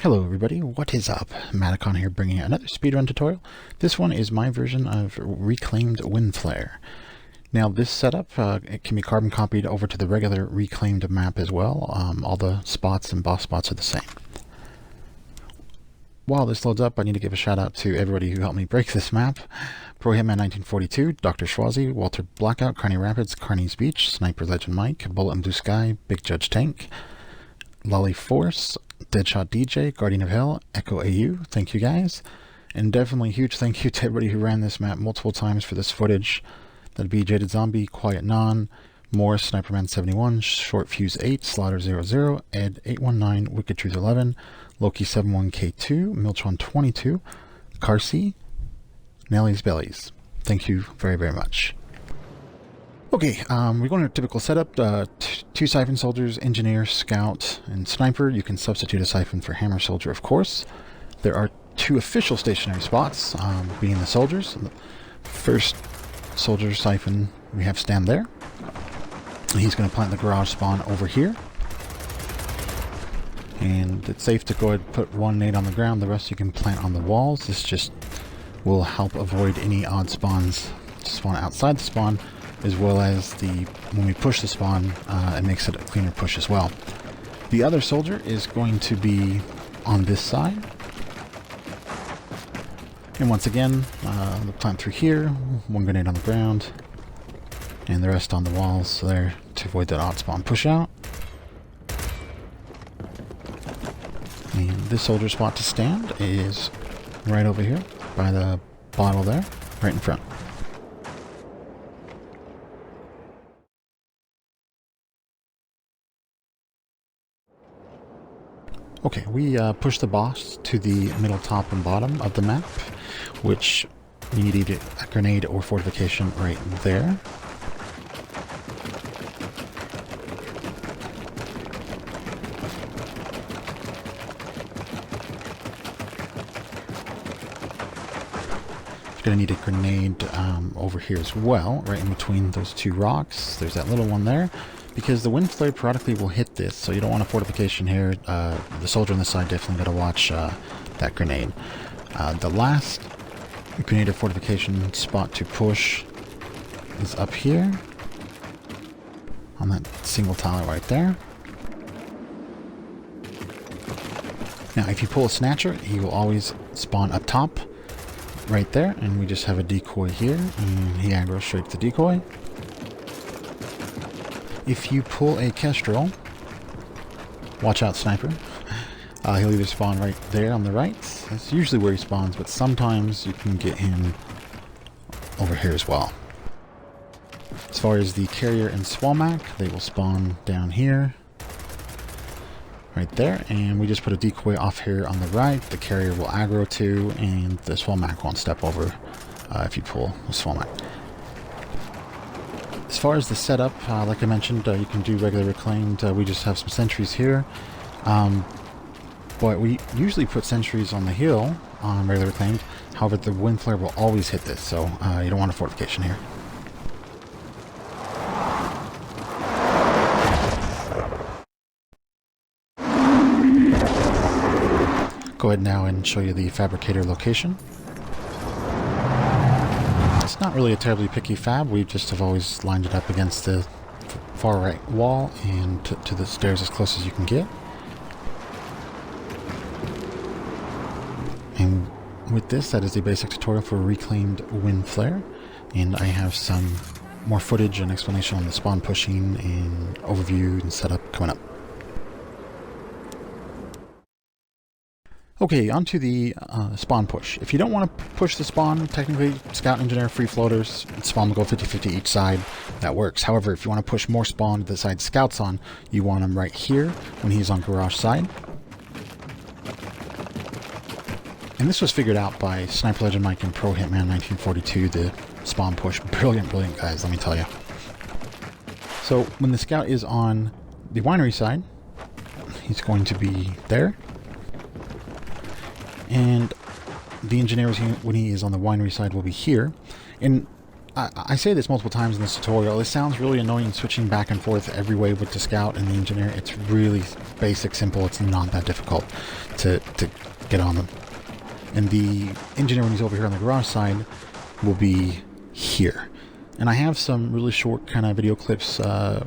Hello everybody, what is up? Maticon here bringing another speedrun tutorial. This one is my version of Reclaimed Windflare. Now this setup, it can be carbon copied over to the regular Reclaimed map as well. All the spots and boss spots are the same. While this loads up, I need to give a shout out to everybody who helped me break this map. Pro Hitman 1942, Dr. Schwazi, Walter Blackout, Carney Rapids, Carney's Beach, Sniper Legend Mike, Bullet and Blue Sky, Big Judge Tank, Lolly Force, Deadshot DJ, Guardian of Hell, Echo AU, thank you guys. And definitely a huge thank you to everybody who ran this map multiple times for this footage. That'd be Jaded Zombie, Quiet Non, Morris, Sniperman 71, Short Fuse 8, Slaughter 00, Ed 819, Wicked Truth 11, Loki 71K2, Miltron 22, Carsey, Nelly's Bellies. Thank you very, very much. Okay, we're going to a typical setup. Two Siphon Soldiers, Engineer, Scout, and Sniper. You can substitute a Siphon for Hammer Soldier, of course. There are two official stationary spots, being the Soldiers. First Soldier Siphon, we have stand there. He's going to plant the garage spawn over here. And it's safe to go ahead and put one nade on the ground, the rest you can plant on the walls. This just will help avoid any odd spawns to spawn outside the spawn, as well as when we push the spawn, it makes it a cleaner push as well. The other soldier is going to be on this side. And once again, the plant through here, one grenade on the ground, and the rest on the walls there to avoid that odd spawn push out. And this soldier spot to stand is right over here by the bottle there, right in front. Okay, we push the boss to the middle, top, and bottom of the map, which you need either a grenade or fortification right there. You're going to need a grenade over here as well, right in between those two rocks. There's that little one there. Because the Windflare periodically will hit this, so you don't want a fortification here. The soldier on this side definitely got to watch that grenade. The last grenade or fortification spot to push is up here, on that single tile right there. Now if you pull a Snatcher, he will always spawn up top, right there, and we just have a decoy here, and he aggroes straight to the decoy. If you pull a Kestrel, watch out, Sniper. He'll either spawn right there on the right. That's usually where he spawns, but sometimes you can get him over here as well. As far as the Carrier and Swarmak, they will spawn down here, right there, and we just put a decoy off here on the right. The Carrier will aggro to, and the Swarmak won't step over if you pull a Swarmak. As far as the setup, like I mentioned, you can do regular reclaimed. We just have some sentries here. But we usually put sentries on the hill on regular reclaimed. However, the Windflare will always hit this, so you don't want a fortification here. Go ahead now and show you the Fabricator Location. It's not really a terribly picky fab. We just have always lined it up against the far right wall and to the stairs as close as you can get. And with this, that is the basic tutorial for Reclaimed Windflare. And I have some more footage and explanation on the spawn pushing and overview and setup coming up. Okay, onto the spawn push. If you don't want to push the spawn, technically Scout, Engineer, Free Floaters, spawn will go 50-50 each side. That works. However, if you want to push more spawn to the side Scout's on, you want him right here when he's on garage side. And this was figured out by Sniper Legend Mike and Pro Hitman 1942, the spawn push. Brilliant, brilliant guys, let me tell you. So when the Scout is on the Winery side, he's going to be there. And the Engineer, when he is on the Winery side, will be here. And I say this multiple times in this tutorial. It sounds really annoying switching back and forth every way with the scout and the engineer. It's really basic, simple. It's not that difficult to get on them. And the engineer, when he's over here on the garage side, will be here. And I have some really short kind of video clips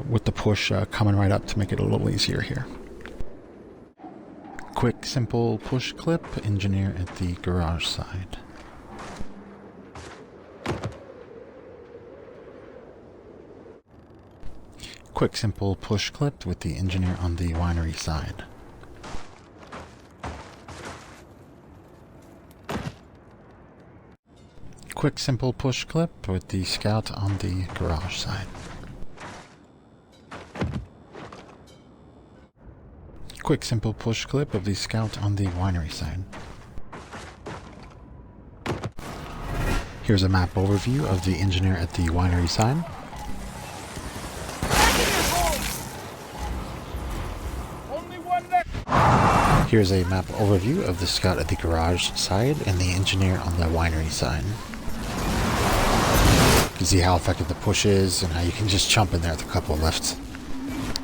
with the push coming right up to make it a little easier here. Quick, simple push clip, engineer at the garage side. Quick, simple push clip with the engineer on the winery side. Quick, simple push clip with the scout on the garage side. Quick, simple push clip of the scout on the winery side. Here's a map overview of the engineer at the winery side. Here's a map overview of the scout at the garage side and the engineer on the winery side. You can see how effective the push is and how you can just jump in there with a couple of lifts.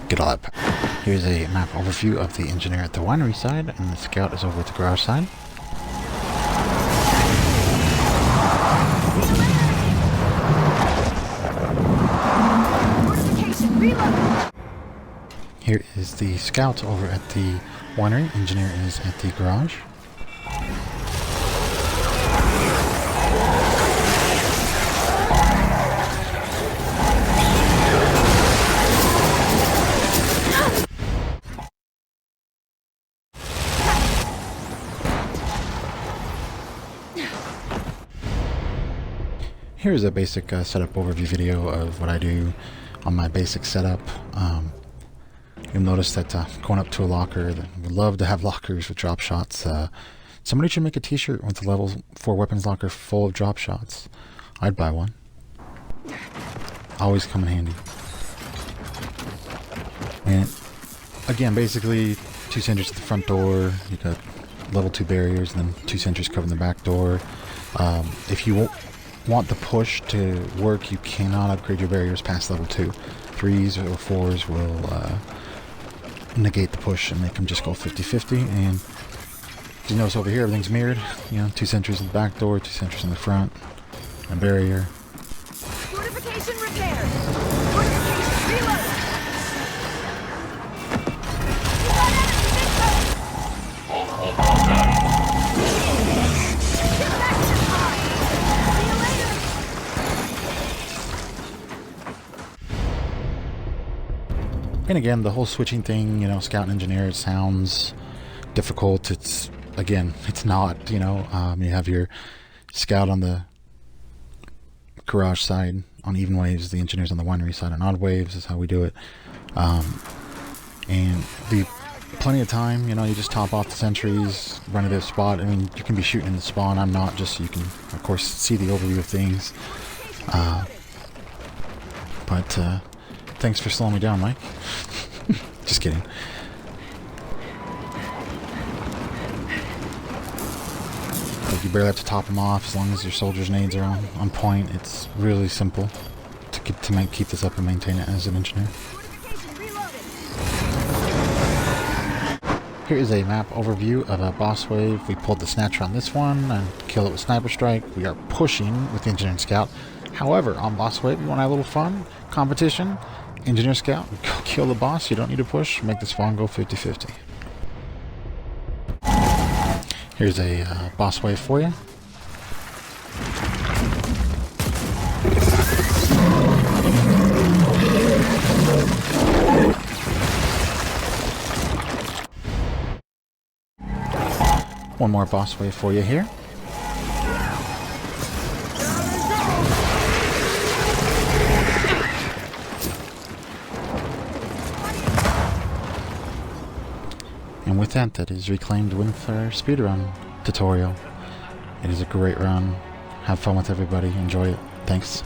Get all that power. Here's a map overview of the engineer at the winery side and the scout is over at the garage side. Here is the scout over at the winery, engineer is at the garage. Here's a basic setup overview video of what I do on my basic setup. You'll notice that going up to a locker, we love to have lockers with drop shots. Somebody should make a t-shirt with the level 4 weapons locker full of drop shots. I'd buy one. Always come in handy. And again, basically 2 sentries at the front door. You got level 2 barriers and then 2 sentries covering the back door. If you want the push to work, you cannot upgrade your barriers past level 2. 3s or 4s will negate the push and make them just go 50-50. And you notice over here everything's mirrored. You know, 2 sentries in the back door, 2 sentries in the front, a barrier. Fortification repaired. Fortification reloaded. And again, the whole switching thing, you know, scout and engineer, it sounds difficult. It's, again, it's not, you know. You have your scout on the garage side on even waves, the engineers on the winery side on odd waves is how we do it. And plenty of time, you know, you just top off the sentries, run to their spot. I mean, you can be shooting in the spawn. I'm not, just so you can, of course, see the overview of things. But thanks for slowing me down, Mike. Just kidding. Like, you barely have to top them off as long as your soldiers' nades are on point. It's really simple to keep this up and maintain it as an engineer. Here is a map overview of a boss wave. We pulled the Snatcher on this one and kill it with Sniper Strike. We are pushing with the Engineer and Scout. However, on boss wave, you want to have a little fun, competition, Engineer Scout, go kill the boss. You don't need to push. Make the spawn go 50-50. Here's a boss wave for you. One more boss wave for you here. And with that, that is Reclaimed Windflare Speedrun tutorial. It is a great run. Have fun with everybody. Enjoy it. Thanks.